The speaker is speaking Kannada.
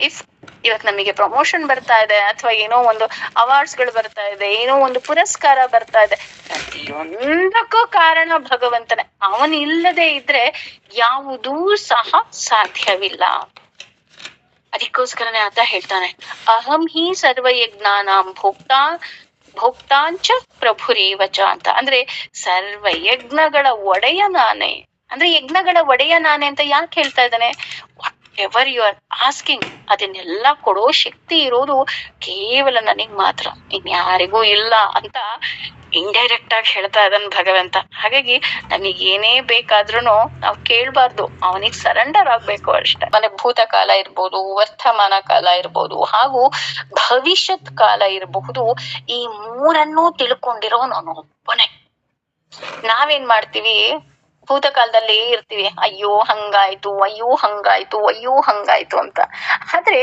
ಇಫ್ ಇವತ್ ನಮಗೆ ಪ್ರಮೋಷನ್ ಬರ್ತಾ ಇದೆ ಅಥವಾ ಏನೋ ಒಂದು ಅವಾರ್ಡ್ಸ್ ಗಳು ಬರ್ತಾ ಇದೆ, ಏನೋ ಒಂದು ಪುರಸ್ಕಾರ ಬರ್ತಾ ಇದೆ, ಪ್ರತಿಯೊಂದಕ್ಕೂ ಕಾರಣ ಭಗವಂತನೇ. ಅವನ್ ಇಲ್ಲದೆ ಇದ್ರೆ ಯಾವುದೂ ಸಹ ಸಾಧ್ಯವಿಲ್ಲ. ಅದಕ್ಕೋಸ್ಕರನೇ ಆತ ಹೇಳ್ತಾನೆ, ಅಹಂ ಹಿ ಸರ್ವಯಜ್ಞಾನಾಂ ಭೋಕ್ತಾಂಚ ಪ್ರಭುರೇವಚ ಅಂತ. ಅಂದ್ರೆ ಸರ್ವ ಯಜ್ಞಗಳ ಒಡೆಯ ನಾನೇ. ಅಂದ್ರೆ ಯಜ್ಞಗಳ ಒಡೆಯ ನಾನೇ ಅಂತ ಯಾಕೆ ಹೇಳ್ತಾ ಇದ್ದಾನೆ? Whatever you are asking ಅದನ್ನೆಲ್ಲ ಕೊಡೋ ಶಕ್ತಿ ಇರೋದು ಕೇವಲ ನನಗ್ ಮಾತ್ರ, ಇನ್ಯಾರಿಗೂ ಇಲ್ಲ ಅಂತ ಇಂಡೈರೆಕ್ಟ್ ಆಗಿ ಹೇಳ್ತಾ ಇದ್ದಾನೆ ಭಗವಂತ. ಹಾಗಾಗಿ ನಮಗ್ ಏನೇ ಬೇಕಾದ್ರೂ ನಾವು ಕೇಳ್ಬಾರ್ದು, ಅವನಿಗೆ ಸರೆಂಡರ್ ಆಗ್ಬೇಕು ಅಷ್ಟೇ. ಮನೆ ಭೂತಕಾಲ ಇರ್ಬೋದು, ವರ್ತಮಾನ ಕಾಲ ಇರ್ಬೋದು, ಹಾಗೂ ಭವಿಷ್ಯತ್ ಕಾಲ ಇರಬಹುದು. ಈ ಮೂರನ್ನೂ ತಿಳ್ಕೊಂಡಿರೋ ನಾನು ಒಬ್ಬನೇ. ನಾವೇನ್ ಮಾಡ್ತೀವಿ, ಭೂತಕಾಲದಲ್ಲಿ ಇರ್ತೀವಿ, ಅಯ್ಯೋ ಹಂಗಾಯ್ತು, ಅಯ್ಯೋ ಹಂಗಾಯ್ತು, ಅಯ್ಯೋ ಹಂಗಾಯ್ತು ಅಂತ. ಆದ್ರೆ